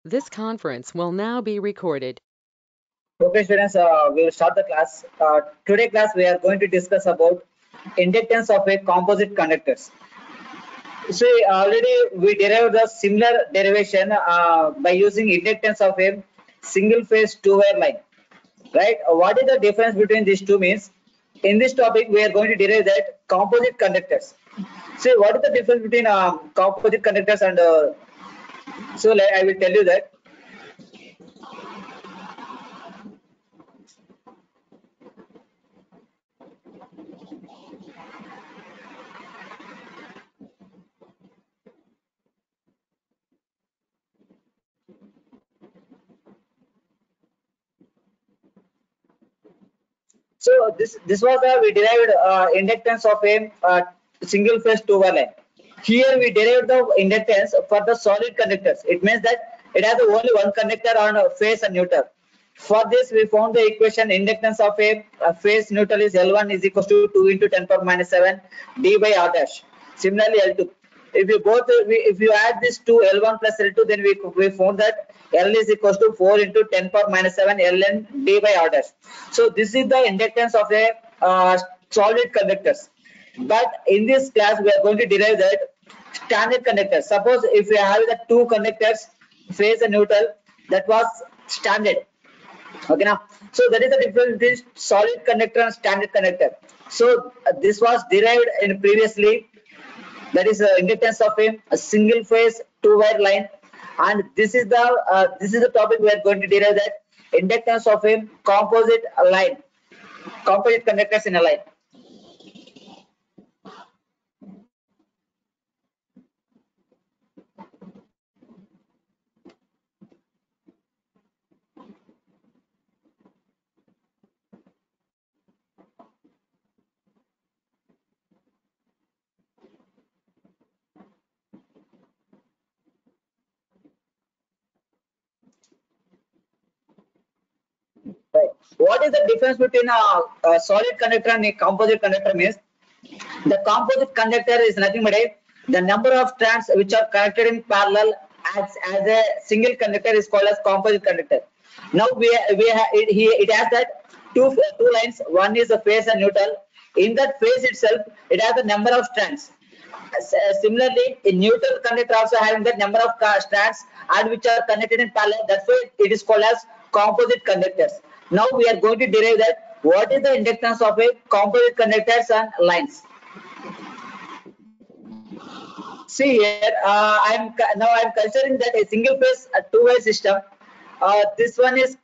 This conference will now be recorded. Okay, students, we will start the class. Today class we are going to discuss about inductance of a composite conductors. See, already we derived the similar derivation by using inductance of a single phase two-wire line. Right? What is the difference between these two means? In this topic, we are going to derive that composite conductors. See, what is the difference between composite conductors and I will tell you that. So this was we derived inductance of a single phase two-wire line. Here we derived the inductance for the solid conductors. It means that it has only one conductor on phase and neutral. For this, we found the equation inductance of a phase neutral is L1 is equals to 2 into 10 power minus 7 d by r dash. Similarly, L2. If you both, if you add this to L1 plus L2, then we found that L is equals to 4 into 10 power minus 7 Ln d by r dash. So this is the inductance of a solid conductors. But in this class, we are going to derive that standard conductors. Suppose if we have the two conductors, phase and neutral, that was standard. Okay, now so that is the difference between solid conductor and standard conductor. So this was derived in previously, that is inductance of a single phase two-wire line, and this is the topic we are going to derive that inductance of a composite line, composite conductors in a line. Right. What is the difference between a solid conductor and a composite conductor means? The composite conductor is nothing but the number of strands which are connected in parallel as a single conductor is called as composite conductor. Now it has that two lines. One is the phase and neutral. In that phase itself, it has a number of strands. Similarly, a neutral conductor also having that number of strands and which are connected in parallel. That's why it is called as composite conductors. Now we are going to derive that what is the inductance of a composite conductors and lines. See here, I'm considering that a single phase two-way system. This one is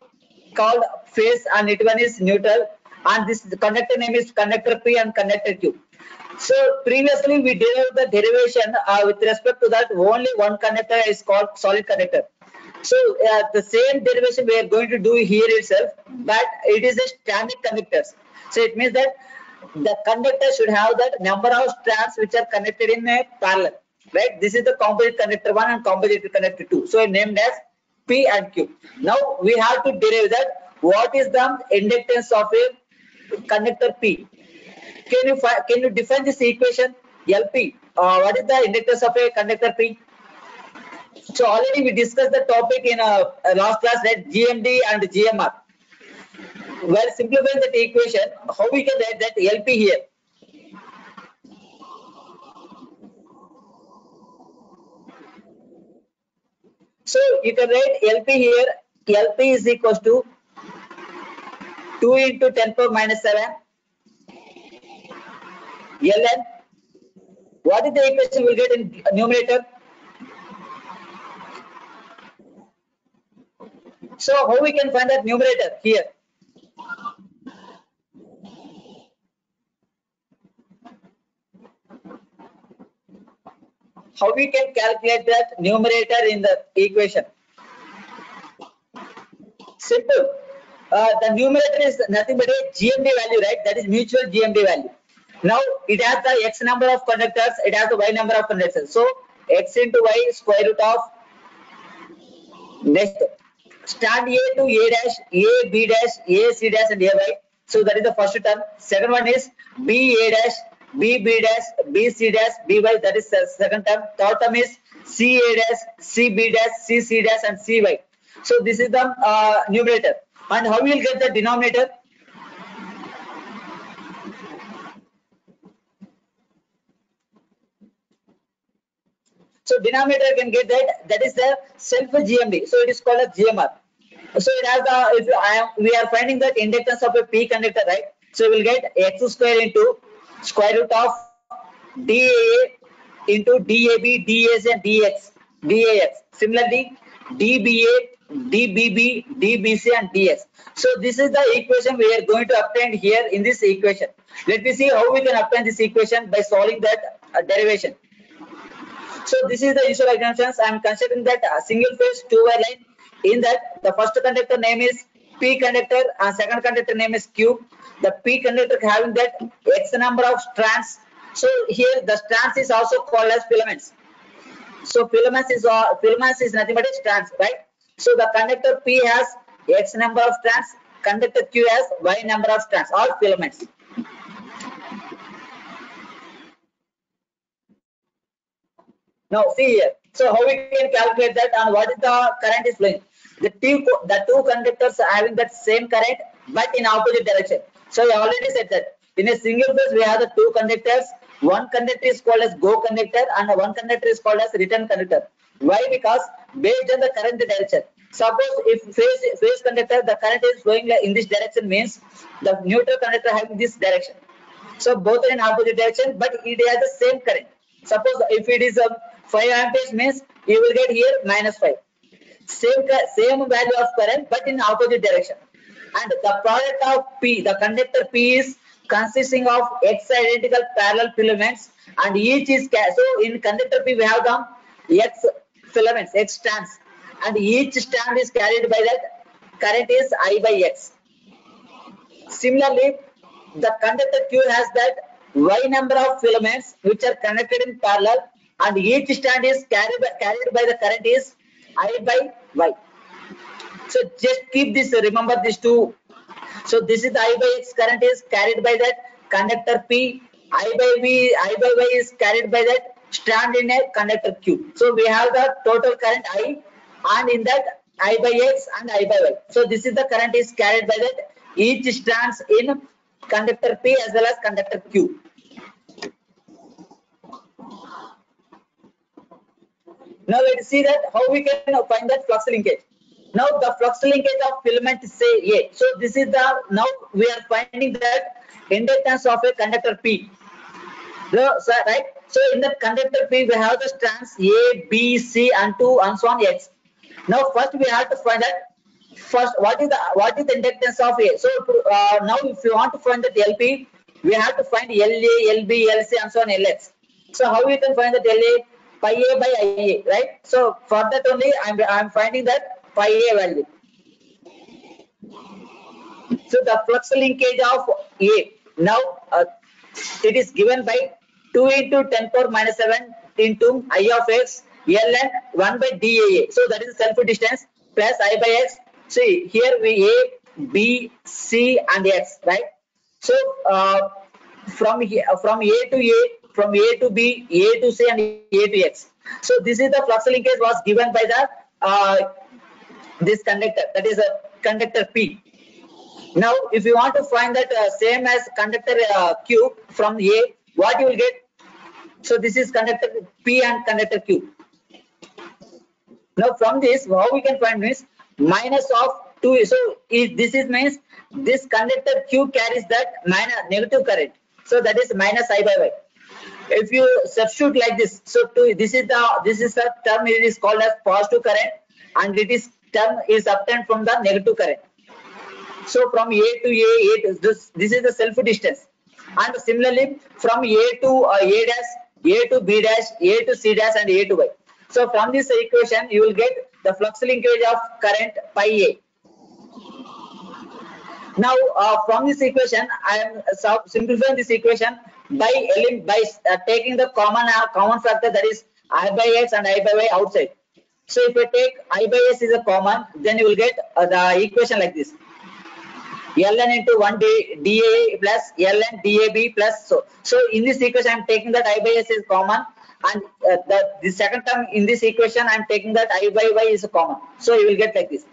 called phase and it one is neutral, and this the conductor name is conductor P and conductor Q. So previously we derived the derivation with respect to that only one conductor is called solid conductor. So the same derivation we are going to do here itself, but it is a standard conductors. So it means that the conductor should have that number of strands which are connected in a parallel. Right? This is the composite conductor 1 and composite conductor 2. So named as P and Q. Now we have to derive that what is the inductance of a conductor P. Can you define this equation LP? What is the inductance of a conductor P? So already we discussed the topic in last class, right? GMD and GMR. While simplifying that equation, how we can write that LP here? So you can write LP here. LP is equals to 2 into 10 power minus 7 Ln. What is the equation we'll get in numerator? So how we can find that numerator here? How we can calculate that numerator in the equation? Simple. The numerator is nothing but a GMD value, right? That is mutual GMD value. Now it has the x number of conductors, it has the y number of conductors. So x into y square root of next stand A to A dash, A B dash, A C dash and A Y. So that is the first term. Second one is B A dash, B B dash, B C dash, B Y. That is the second term. Third term is CA dash, CB dash, CC dash, and CY. So this is the numerator. And how you will get the denominator? So denominator can get that is the self GMD. So it is called as GMR. So it has the we are finding that inductance of a P conductor, right? So we will get x square into square root of DAA into DAB, DAC, and DAX. Similarly, DBA, DBB, DBC, and DS. So this is the equation we are going to obtain here in this equation. Let me see how we can obtain this equation by solving that derivation. So this is the usual assumptions. I am considering that a single phase two-wire line. In that, the first conductor name is P conductor and second conductor name is Q. The P conductor having that X number of strands. So here the strands is also called as filaments. So filaments is nothing but strands, right? So the conductor P has X number of strands, conductor Q has Y number of strands, all filaments. Now see here. So how we can calculate that and what is the current is flowing? The two conductors are having that same current but in opposite direction. So I already said that in a single phase we have the two conductors. One conductor is called as go conductor and one conductor is called as return conductor. Why? Because based on the current direction. Suppose if phase conductor the current is flowing in this direction means the neutral conductor having this direction. So both are in opposite direction but it has the same current. Suppose if it is 5 amperes means you will get here -5. Same value of current but in opposite direction. And the product of P, the conductor P is consisting of X identical parallel filaments and each is so in conductor P we have the X filaments, X strands, and each strand is carried by that current is I by X. Similarly, the conductor Q has that Y number of filaments which are connected in parallel and each strand is carried by the current is I by Y. So just keep this, remember these two. So this is the I by X current is carried by that conductor P. I by Y is carried by that strand in a conductor Q. So we have the total current I and in that I by X and I by Y. So this is the current is carried by that each strands in conductor P as well as conductor Q. Now let's see that how we can find that flux linkage. Now the flux linkage of filament is say A. So this is the now we are finding that inductance of a conductor P. Right. So in the conductor P we have the strands A, B, C, and 2 and so on X. Now first we have to find that first what is the inductance of A. So now if you want to find that LP, we have to find LA, LB, LC, and so on LX. So how we can find that LA? Pi A by IA, right? So for that only I'm finding that pi A value. So the flux linkage of A now it is given by 2 into 10 power minus 7 into I of X ln 1 by DAA. So that is self distance plus I by X. See here we A, B, C, and X, right? So from A to A, from A to B, A to C, and A to X. So this is the flux linkage was given by the this conductor, that is a conductor P. Now if you want to find that same as conductor Q from A, what you will get? So this is conductor P and conductor Q. Now from this how we can find is minus of 2. So this is means this conductor Q carries that negative current. So that is minus I by Y. If you substitute like this, so this is the term it is called as positive current and it is term is obtained from the negative current. So from A to A, this is the self distance, and similarly from A to A dash, A to B dash, A to C dash, and A to Y. So from this equation you will get the flux linkage of current pi A. Now from this equation I am simplifying this equation by taking the common factor, that is I by X and I by Y outside. So if I take I by S is a common, then you will get the equation like this: ln into 1 DA plus ln DAB plus so in this equation I am taking that I by S is common and the second term in this equation I'm taking that I by y is common, so you will get like this.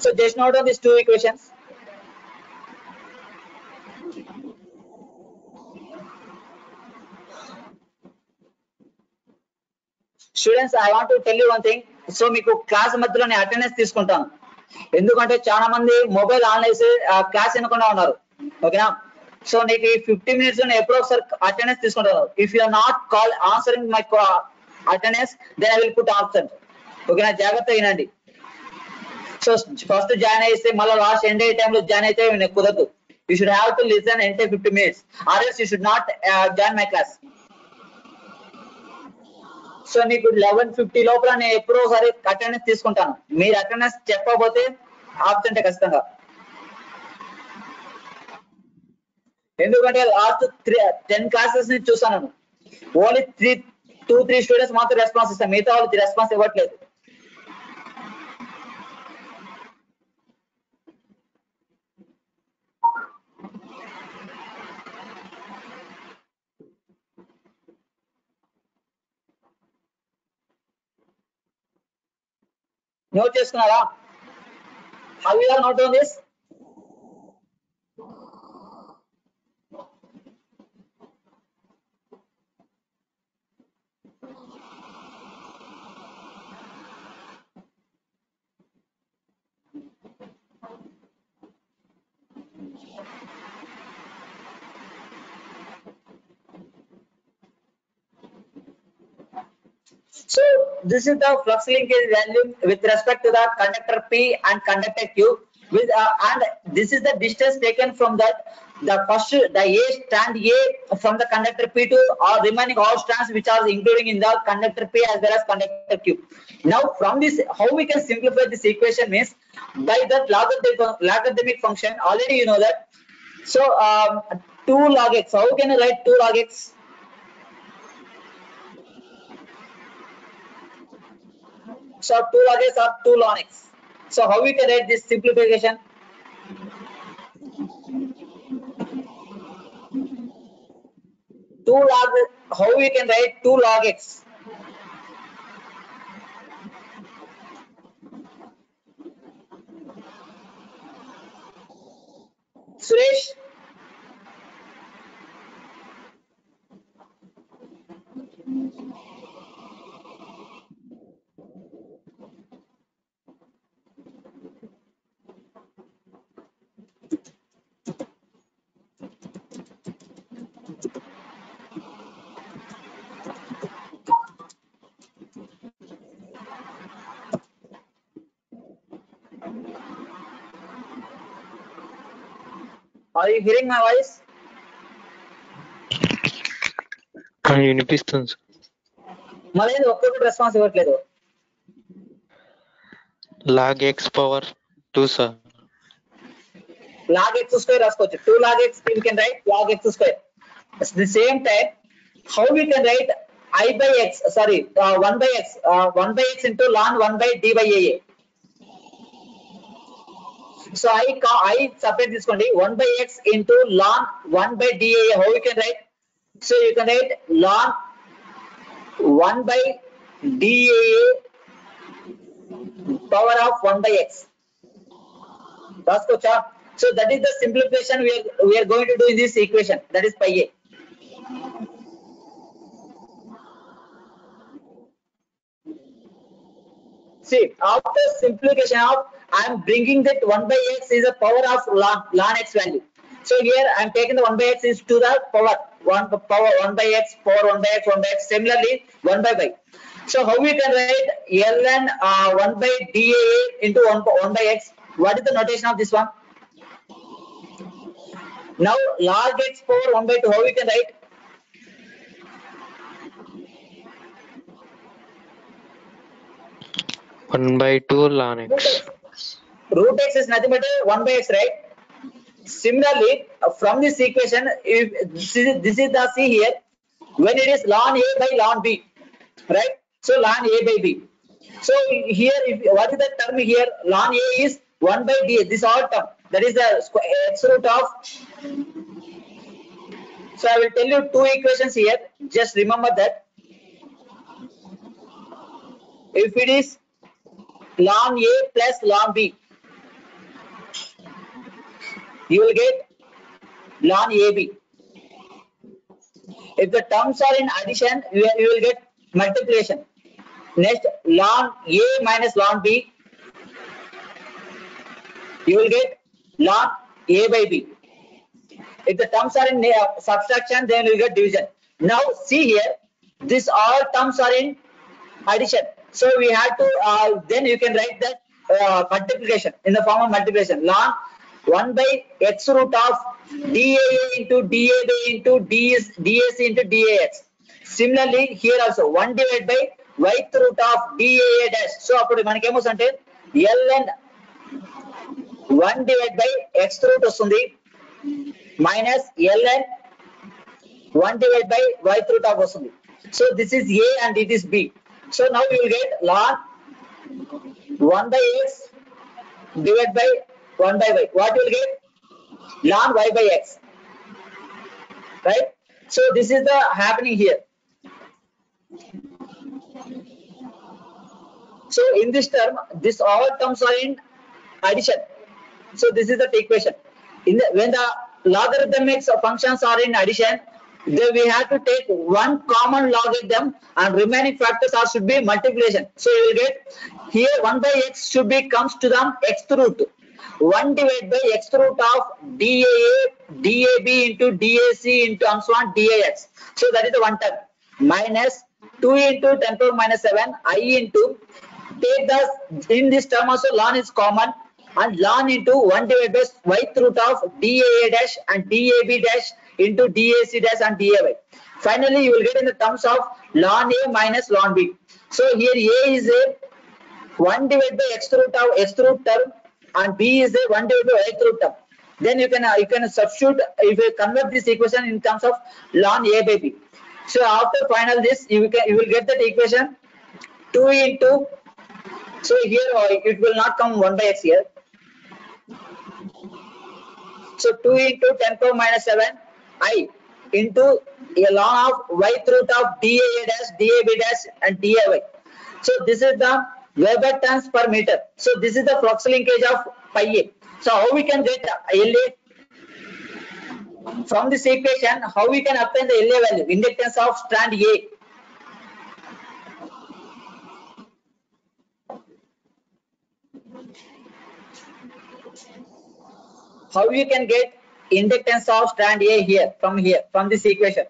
So just note on these two equations. Students I want to tell you one thing. So మీకు class మధ్యలో నేను attendance తీసుకుంటాను, ఎందుకంటే చాలా మంది mobile on చేసి class వినకుండా ఉన్నారు. ఓకేనా? సో నీకు ఈ 50 minutes ఎప్పుడో ఒకసారి అటెండెన్స్ తీసుకుంటాను. If you are not call answering my attendance then I will put absent. ఓకేనా? జాగ్రత్తగా వినండి. సో ఫస్ట్ జాయిన్ అయితే మళ్ళీ లాస్ట్ ఎండ్ అయ్యే టైంలో జాయిన్ అయితే కుదరదు. You should have to listen ఎంటే 50 minutes or else you should not join my class. So నీకు 11:50 లోపల నేను ఎప్పుడో ఒకసారి అటెండెన్స్ తీసుకుంటాను. మీరు అటెండెన్స్ చెప్పకపోతే ఆబ్సెంట్ ఖచ్చితంగా. ఎందుకంటే లాస్ట్ 10 classes నుంచి చూసాను, ఓన్లీ 2-3 స్టూడెంట్స్ మాత్రం రెస్పాన్స్ ఇస్తాను, మిగతా వాళ్ళు రెస్పాన్స్ ఇవ్వట్లేదు. నోట్ చేసుకున్నారా? How you are note on this? So this is the flux linkage value with respect to the conductor P and conductor Q, with and this is the distance taken from the A strand A from the conductor P to all remaining all strands which are including in the conductor P as well as conductor Q. Now from this, how we can simplify this equation means by that logarithmic function. Already you know that. So 2 log x. How can you write 2 log x? So 2 log x or 2 log x. So how we can write this simplification? How we can write 2 log x? Suresh? Are you hearing my voice? వినిపిస్తుంది. మళ్ళీ ఒక్కొక్కటి response ఇవ్వట్లేదు. log x power 2 sir. log x square రాసుకోవచ్చు. 2 log x we can write log x square. At the same time, how we can write I by x, sorry 1 by x, 1 by x into ln 1 by d by a. So I separate తీసుకోండి. 1 by x into ln 1 by dA. How you can write? So you can write ln 1 by dA power of 1 by x. రాసుకోవచ్చా? So that is the simplification we are going to do in this equation. That is pi a. See, after simplification of, I am bringing that 1 by x is a power of ln x value. So here I am taking the 1 by x is to the power 1 by x power 1 by x 1 by x. Similarly 1 by y. So how we can write ln 1 by dA into 1 by x? What is the notation of this one? Now log x power 1 by 2. How we can write? One by 2 ln x. Root x is nothing but 1 by x, right? Similarly, from this equation, if this is the C here, when it is ln a by ln b, right? So ln a by b. So here, what is the term here? Ln a is 1 by d. This all term, that is the x root of. So I will tell you two equations here. Just remember that if it is ln A plus ln B, you will get ln AB. If the terms are in addition, you will get multiplication. Next, ln A minus ln B, you will get ln A by B. If the terms are in subtraction, then you will get division. Now see here, this all terms are in addition. So we have to then you can write that multiplication in the form of multiplication. Ln 1 by x root of daa into dab into dac into dax. Similarly here also 1 divided by y root of daa dash. So appudu manaki em vastante ln 1 divided by x root vastundi minus ln 1 divided by y root of vastundi. So this is a and it is b. So now you will get ln 1 by x divided by 1 by y. What you will get? Ln y by x. Right? So this is the happening here. So in this term, this all terms are in addition. So this is the equation. When the logarithmic functions are in addition, then we have to take one common logarithm and remaining factors are should be multiplication. So you will get here 1 by x should be comes to the x root 1 divided by x root of dab into dac into and so on dax. So that is the one term minus 2 into 10 power minus 7 I into take the in this term also ln is common and ln into 1 divided by y root of daa dash and dab dash into dac dash and day. Finally, you will get in the terms of ln a minus ln b. So here a is a 1 divided by x root term and b is a 1 divided by y root term. Then you can substitute if you convert this equation in terms of ln a by b. So after final this you will get that equation 2 into. So here it will not come 1 by x here. So 2 into 10 power minus 7 I into a ln of y root of daa dash, dab dash and dy. So this is the Weber turns per meter. So this is the flux linkage of pi a. So how we can get LA from this equation? How we can obtain the LA value? Inductance of strand A. How you can get inductance of strand A here from this equation?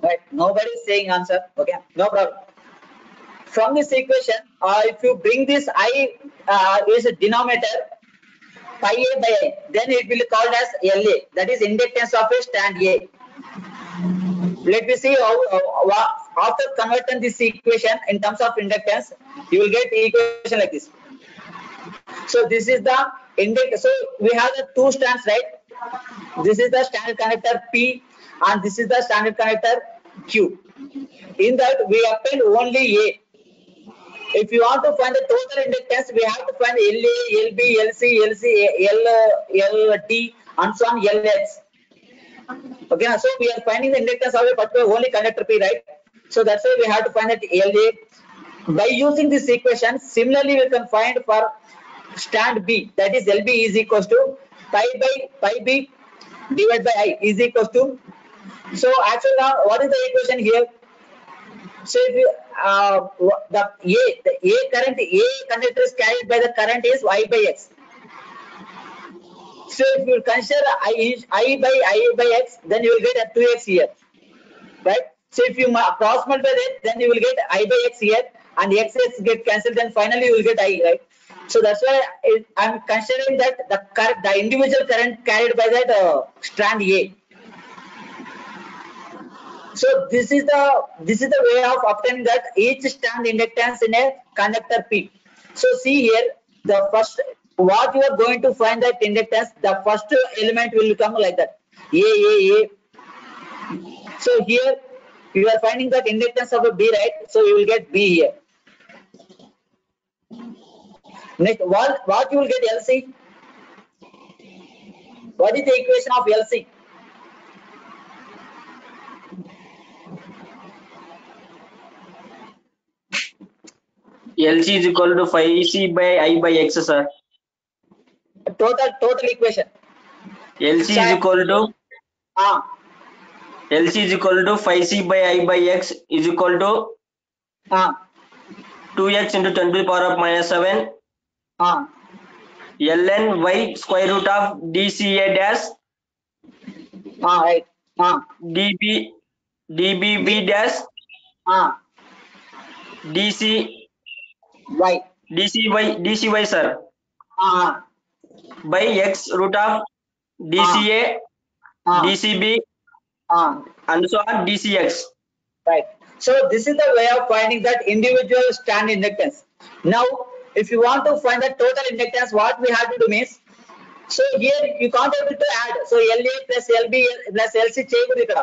Right, nobody is saying answer. Okay, no problem. From this equation, if you bring this I is a denominator pi a by I, then it will be called as LA. That is inductance of a strand A. Let me see how after converting this equation in terms of inductance, you will get the equation like this. So this is the inductor. So we have the two strands, right? This is the standard connector P and this is the standard connector Q. In that we obtain only A. If you want to find the total inductance, we have to find LA, LB, LC, LD and so on LX. Okay, so we are finding the inductance of a particular only conductor P, right? So that's why we have to find that LA. By using this equation, similarly we can find for strand B, that is LB is equals to pi B divided by I is equals to. So actually now what is the equation here? So if you the A current A conductor is carried by the current is Y by X. So if you consider I by X, then you will get a 2x here, right? So if you cross multiply that, then you will get I by X here, and X get cancelled, then finally you will get I, right? So that's why I am considering that the individual current carried by that strand A. So this is the way of obtaining that each strand inductance in a conductor P. So see here, the first what you are going to find that inductance, the first element will become like that, A. So here you are finding that inductance of a B, right? So you will get B here. Next, what you will get LC? What is the equation of LC? LC is equal to 5C by I by X, sir. Total equation. LC is equal to LC is equal to 5C by I by X is equal to 2x into 10 to the power of minus 7 ln y square root of dca dash Right. dbb dash Y. dcy sir by x root of dca dcb and so on dcx. Right. So this is the way of finding that individual stand inductance. Now, if you want to find the total inductance, what we have to do means, so here you can't able to add. So LA plus LB plus LC చేయకూడదు ఇక్కడ.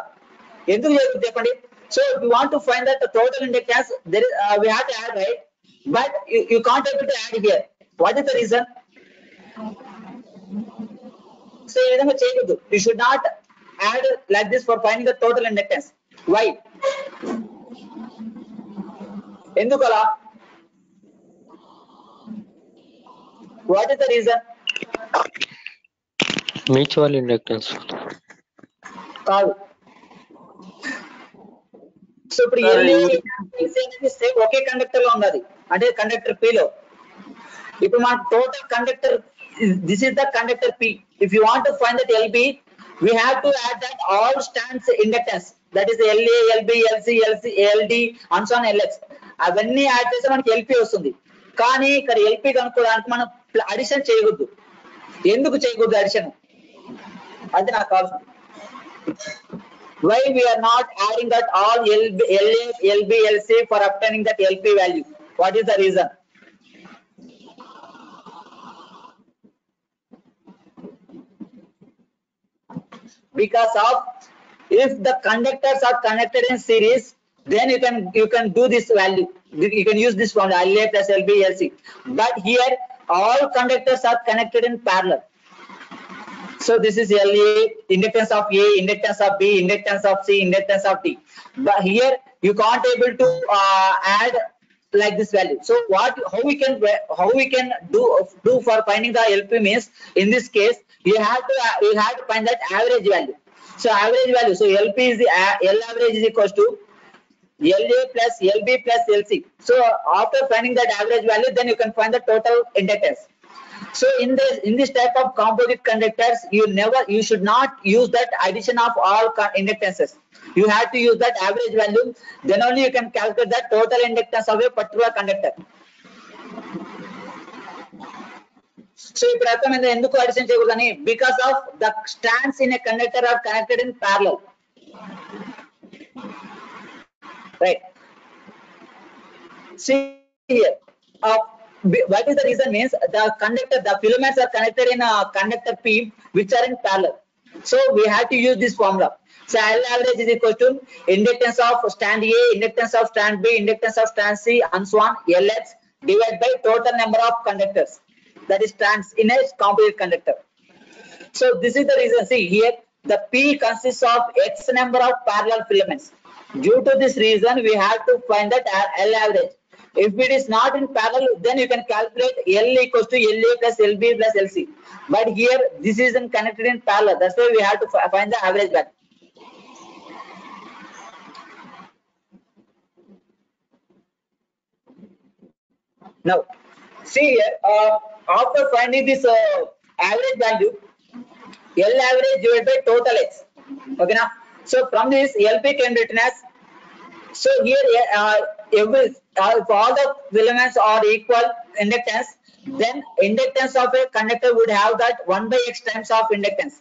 ఎందుకు చేయకూడదు చెప్పండి? So if you want to find that the total inductance, there is, we have to add, right? But you can't able to add here. What is the reason? So ఈ విధంగా చేయకూడదు. You should not add like this for finding the total inductance. Why? ఎందుకలా? What is the reason? Mutual inductance. కాదు. So ఇప్పుడు same ఒకే conductor లో ఉన్నది అంటే conductor P లో. ఇప్పుడు మన total conductor, this is the conductor P. If you want to find that LB, we have to add that all stands inductance, that is LA, LB, LC, LD and so on LX. అవన్నీ add చేస్తే మనకి LP వస్తుంది. కానీ ఇక్కడ LP కనుక్కోవడానికి మనం addition చేయకూడదు. ఎందుకు చేయకూడదు అడిషన్? అది నాకు కావాల్సింది. Why we are not adding that all LA, LB, LC for obtaining that LP value? What is the reason? Because of, if the conductors are connected in series, then you can do this value. You can use this formula LA plus LB LC. But here all conductors are connected in parallel. So this is LA, inductance of A, inductance of B, inductance of C, inductance of D. But here you can't able to add like this value. So how we can do for finding the LP means, in this case you have to find that average value. So average value, so LP is the L average is equals to LA plus LB plus LC. So after finding that average value, then you can find the total inductance. So in this type of composite conductors, you should not use that addition of all inductances. You have to use that average value, then only you can calculate the total inductance of a particular conductor. So ఇప్పుడు అర్థమైంది ఎందుకు addition చేయకూడదని? Because of the strands in a conductor are connected in parallel, right? See here, what is the reason means, the filaments are connected in a conductor P which are in parallel. So we have to use this formula. So L average is equal to inductance of stand A, inductance of stand B, inductance of stand C and so on LX divided by total number of conductors, that is strands in a composite conductor. So this is the reason. See here, the P consists of X number of parallel filaments. Due to this reason, we have to find that L average. If it is not in parallel, then you can calculate L equals to LA plus LB plus LC. But here this is connected in parallel. That's why we have to find the average value. Now, see here, after finding this average value, L average divided by total X. Okay, now, so from this LP can be written as, so here if all the filaments are equal inductance, then inductance of a conductor would have that 1 by X times of inductance.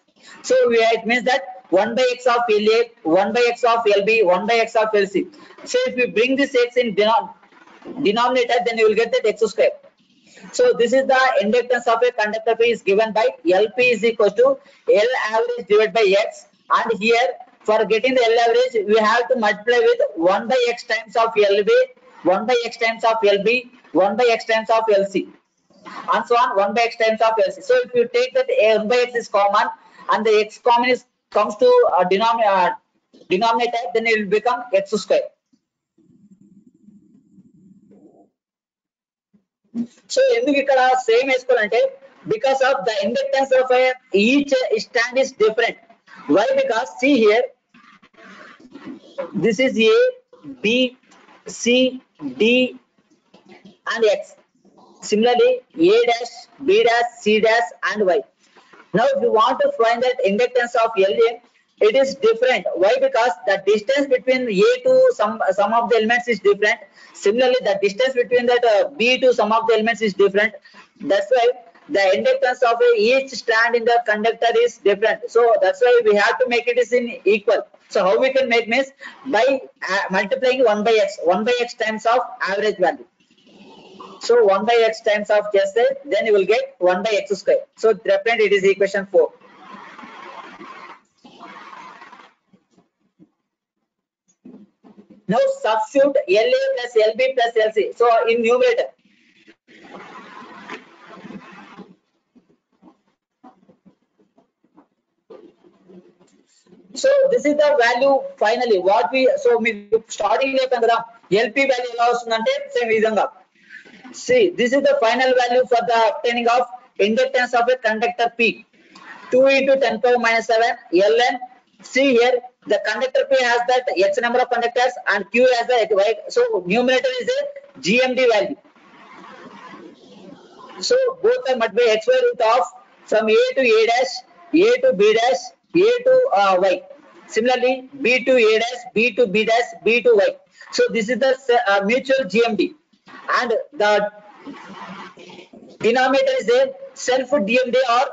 So it means that 1 by X of LA, 1 by X of LB, 1 by X of LC. So if you bring this X in denominator, then you will get that X square. So this is the inductance of a conductor P is given by LP is equal to L average divided by X, and here for getting the L average we have to multiply with 1 by X times of LB, 1 by X times of LB, 1 by X times of LC, and so on, 1 by X times of LC. So if you take that 1 by X is common and the X common is comes to denominator, then it will become X square. So ఎందుకు ఇక్కడ same వేసుకోవాలంటే because of the inductance of each stand is different. Why? Because see here, this is A, B, C, D and X. Similarly, A dash, B dash, C dash and Y. Now if you want to find that inductance of LA, it is different. Why? Because the distance between A to some of the elements is different. Similarly, the distance between that B to some of the elements is different. That's why the inductance of each strand in the conductor is different. So that's why we have to make it is in equal. So how we can make means by multiplying 1 by X, 1 by X times of average value. So 1 by X times of just that, then you will get 1 by X square. So definitely it is equation 4. Now substitute LA plus LB plus LC. So in numerator, so this is the value finally what we, so starting LP value ఎలా వస్తుందంటే same విధంగా. See, this is the final value for the obtaining of inductance of a conductor P. 2 into 10 power minus 7 Ln. See here, the conductor P has that X number of conductors and Q has the Y. So numerator is a GMD value. So both are must be X Y root of from A to A dash, A to B dash, A to Y. Similarly, B to A dash, B to B dash, B to Y. So this is the mutual GMD, and the denominator is a self DMD or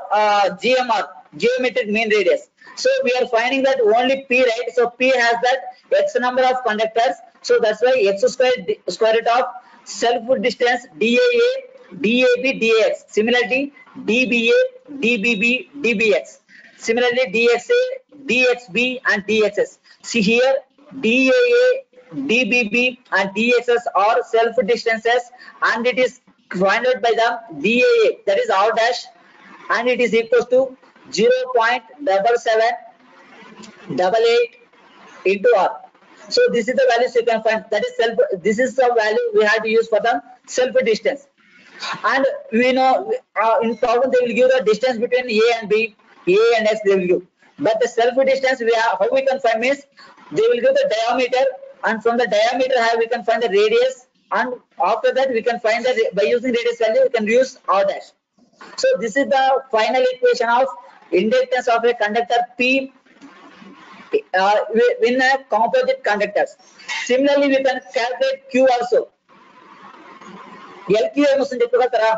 GMR, geometric mean radius. So we are finding that only P, right? So P has that X number of conductors. So that's why X square root of self distance DAA, DAB, DAX. Similarly, DBA, DBB, DBX. Similarly, DXA, DXB and DXS. See here, DAA, DBB and DXS are self distances, and it is find out by the DAA, that is R dash, and it is equals to 0.7788 into R. So this is the values you can find. That is self. This is the value we have to use for the self distance. And we know in problem they will give the distance between A and B, A and X they will give. But the self distance we have, how we can find is they will give the diameter, and from the diameter we can find the radius, and after that we can find that by using radius value we can use R dash. So this is the final equation of inductance of a conductor P in a composite conductors. Similarly, we can calculate Q also. LQ ఏమొస్తుంది చెప్పగలుగుతారా?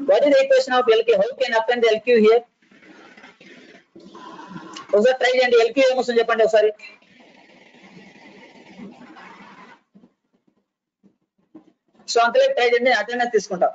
What is the equation of LQ? How can obtain the LQ here? ఒకసారి try చేయండి. LQ ఏమొస్తుంది చెప్పండి ఒకసారి. So అంతలో try చేయండి, attendance తీసుకుంటాం.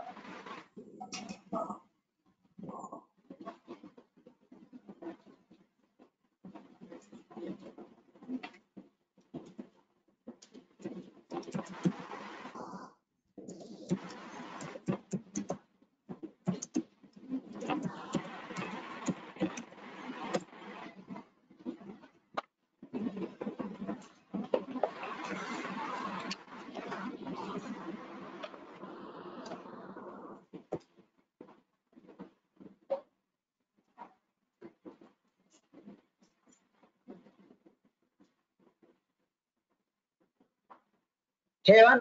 Heaven,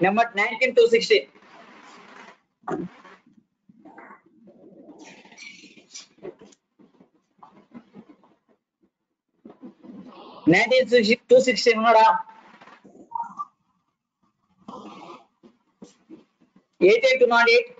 number 19 to 16. Two 16 ఉన్నాడా? 88 to 98.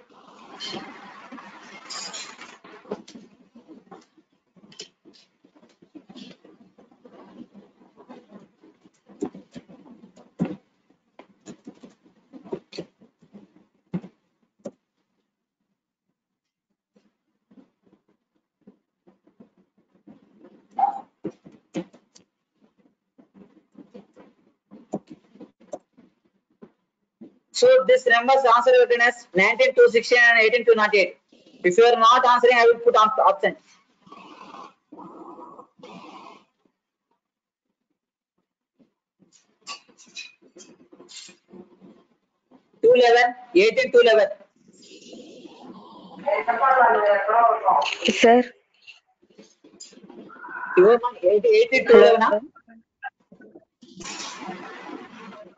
So this numbers answer written as 19 to 16 and 18 to 98. If you are not answering, I will put option. 211, 18 to 11. Sir. Your one 18 to 11, huh?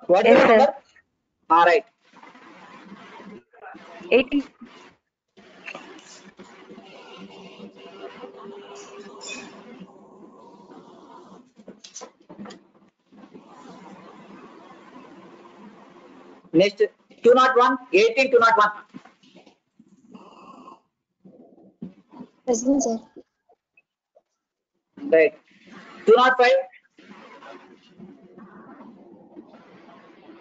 What is Yes, your sir. number? All right. 18. Next 201, 18 to 201. Present, sir. Right. 205,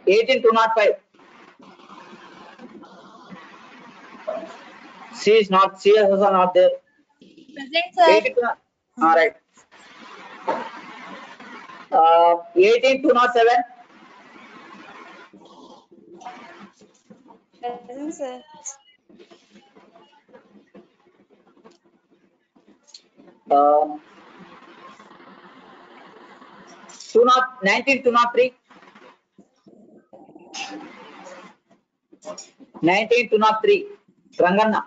18 to 205. C is not, C is also not there. Present, sir. 18 to, all right. 18 to 207. Present, sir. 19 to 203. 19 to 203. Ranganna.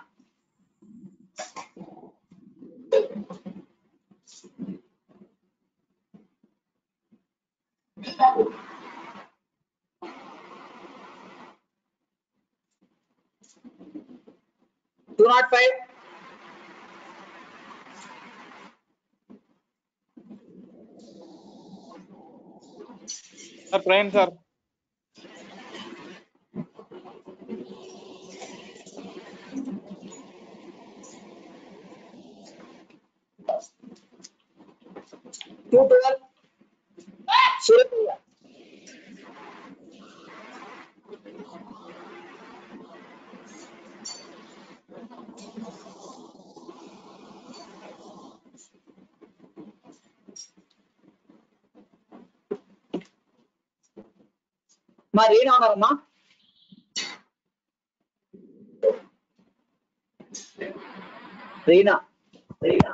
Two not five. Sir, Brian, sir. Two 12. Surya. మా రీనా ఉన్నారమ్మా Reena Reena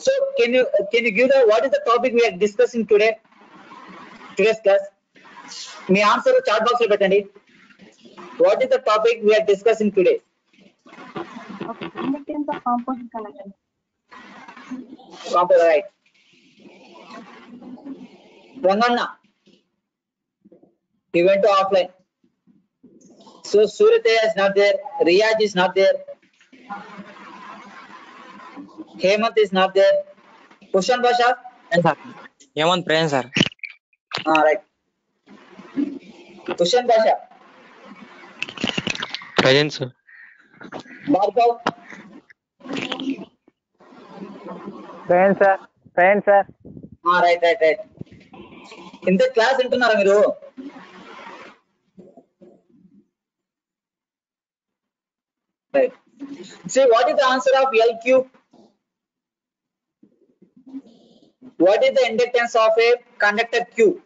So can you give the what is the topic we are discussing today? Today's class. Me answer chat box లో పెట్టండి. What is the topic we are discussing today? Okay. Inductance of composite conductor. Composite, right. Ranganna. He went to offline. So Suryataya is not there. Riyaj is not there. Hemant is not there. Kushan Basha. Hemant Prayan, sir. Right. Kushan Basha. Present, sir. Bhargav. Brian, sir. Brian, sir. Right. ఇంత class వింటున్నారా మీరు? Right. See, what is the answer of LQ? What is the inductance of a conductor Q?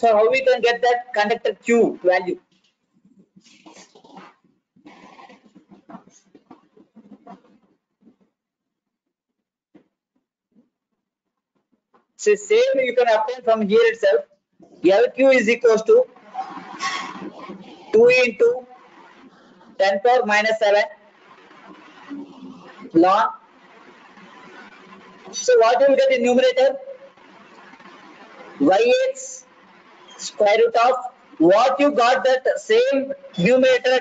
So how we can get that conductor Q value? So same you can obtain from here itself. LQ is equals to 2 into 10 power minus 7 ln. So what do we get in numerator? Yx square root of what you got, that same numerator,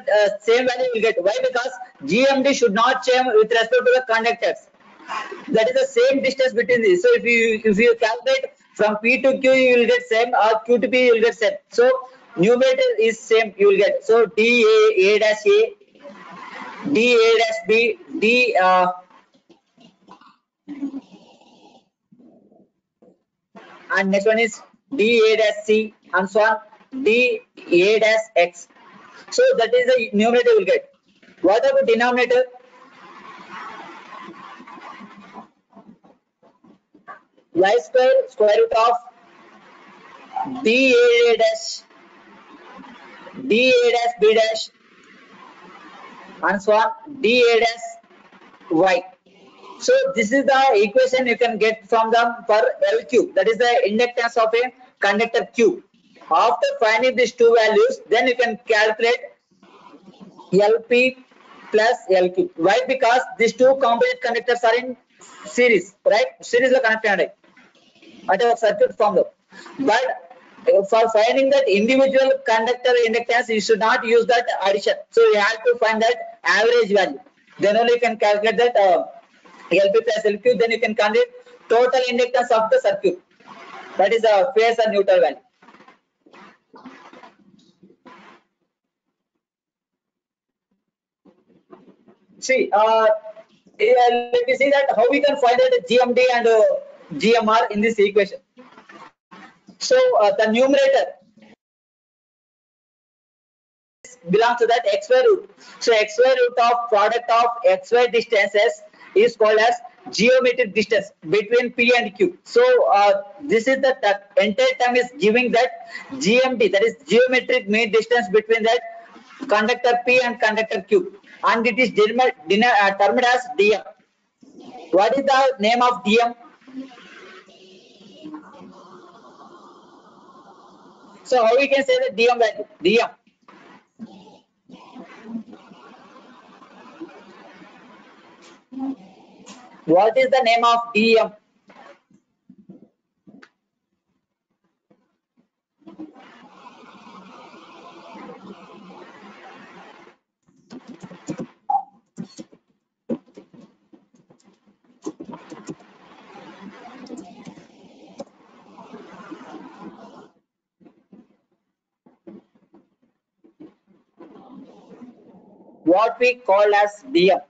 same value you will get. Why? Because GMD should not change with respect to the conductors. That is the same distance between these. So if you calculate From P to Q you will get same, or Q to P you will get same. So numerator is same you will get. So D A dash A, D A dash B, D and next one is D A dash C and so on, D A dash X. So that is the numerator you will get. What about denominator? Y square root of D A dash B dash and so on, D A dash Y. So this is the equation you can get from them for LQ, that is the inductance of a conductor Q. After finding these two values, then you can calculate LP plus LQ. Why? Because these two composite conductors are in series, right? Series lo connected at a circuit form. But for finding that individual conductor inductance, you should not use that addition. So you have to find that average value. Then only you can calculate that LP plus LQ. Then you can calculate total inductance of the circuit. That is a phase and neutral value. See, let me see that how we can find that GMD and GMR in this equation. So the numerator belongs to that x square root. So x square root of product of xy distances is called as geometric distance between P and Q. So this is the entire term is giving that GMD, that is geometric mean distance between that conductor P and conductor Q, and it is termed as DM. What is the name of DM? So how we can say the DM value? DM. What is the name of DM? What we call as DM.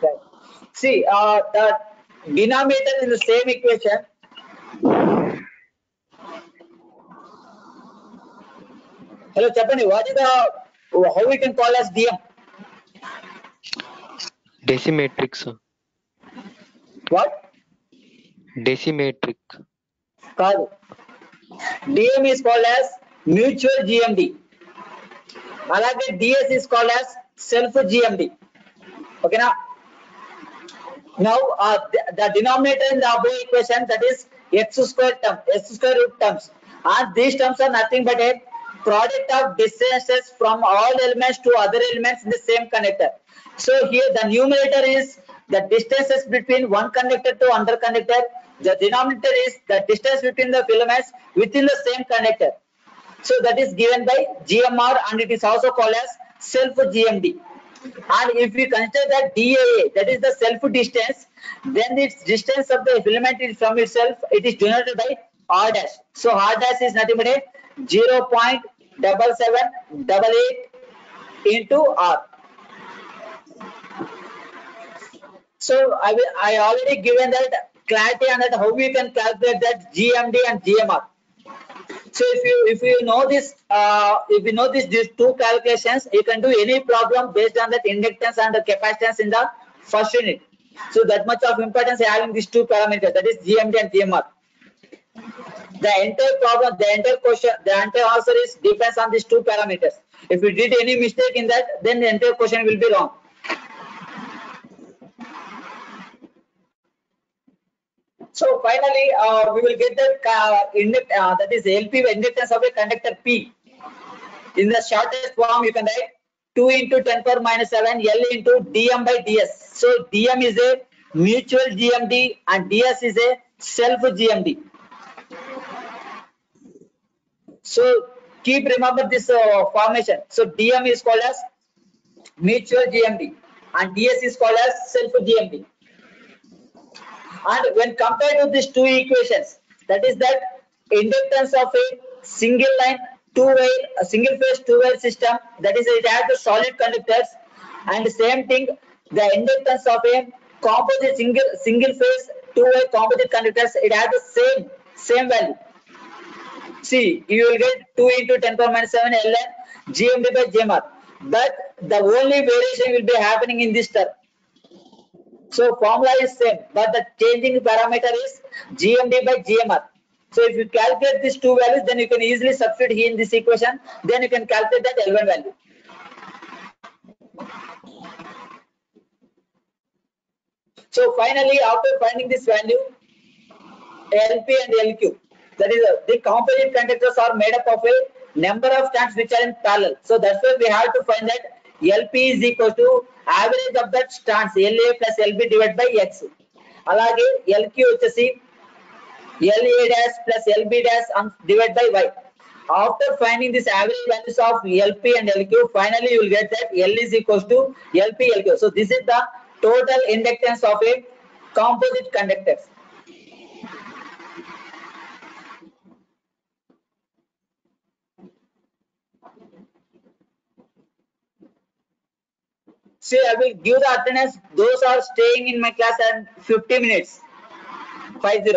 Right. See, the denominator is the same equation. Hello, Chapani, what is the, how we can call as DM? Decimatrix, sir. What? Decimatrix. Kaadu. DM is called as mutual GMD. Alage DS is called as self GMD. Okay now. Now the denominator in the above equation, that is x square term, x square root terms, and these terms are nothing but a product of distances from all elements to other elements in the same conductor. So here the numerator is the distances between one conductor to another conductor. The denominator is the distance between the filaments within the same conductor. So that is given by GMR, and it is also called as self GMD. And if we consider that DAA, that is the self distance, then its distance of the filament is from itself, it is denoted by R dash. So R dash is nothing but a 0.7788 into R. So I already given that clarity on that how we can calculate that GMD and GMR. So if you know this, these two calculations, you can do any problem based on that inductance and the capacitance in the first unit. So that much of importance having these two parameters, that is GMD and GMR. The entire problem, the entire question, the entire answer is depends on these two parameters. If you did any mistake in that, then the entire question will be wrong. So finally, we will get that that is LP inductance of a conductor P. In the shortest form, you can write 2 into 10 power minus 7 L into dm by ds. So dm is a mutual GMD and ds is a self GMD. So keep remember this formation. So DM is called as mutual GMD and DS is called as self GMD. And when compared to these two equations, that is that inductance of a single line two-wire, a single phase two-wire system, that is it has the solid conductors, and same thing the inductance of a composite single phase two-wire composite conductors, it has the same value. See, you will get 2 into 10 power minus 7 ln GMD by GMR, but the only variation will be happening in this term. So formula is same, but the changing parameter is GMD by GMR. So if you calculate these two values, then you can easily substitute here in this equation. Then you can calculate that L1 value. So finally, after finding this value, LP and LQ, that is the composite conductors are made up of a number of strands which are in parallel. So that's why we have to find that LP is equal to average of that strands LA plus LB divided by X. అలాగే LQ వచ్చేసి LA dash plus LB dash divided by Y. After finding this average values of LP and LQ, finally you will get that L is equals to LP LQ. So this is the total inductance of a composite conductors. See, I will give the attendance. Those are staying in my class and 50 minutes. 50.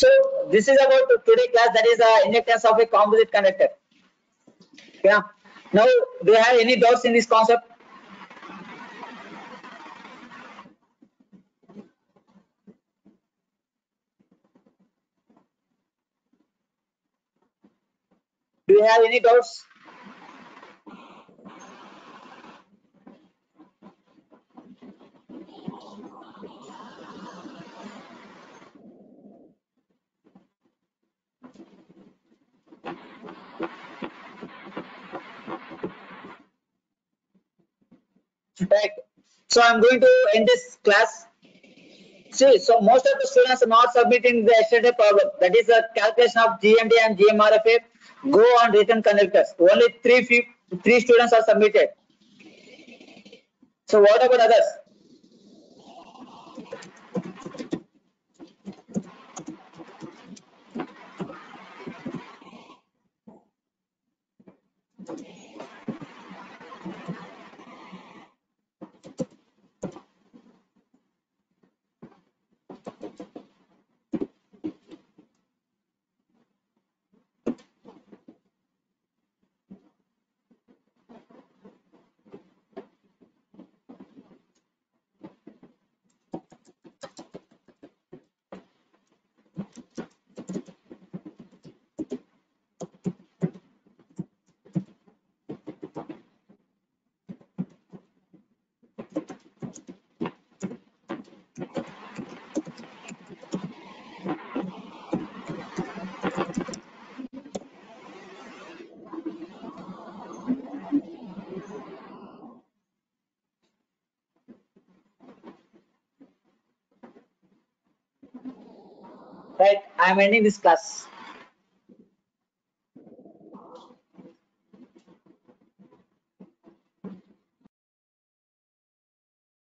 So this is about today class, that is the inductance of a composite conductor. Yeah. Now, do you have any doubts in this concept? Do you have any doubts? Right. So I'm going to end this class. See, so most of the students are not submitting the yesterday problem. That is the calculation of GMD and GMRFA go on written conductors. Only three students are submitted. So what about others? Right. I'm ending this class.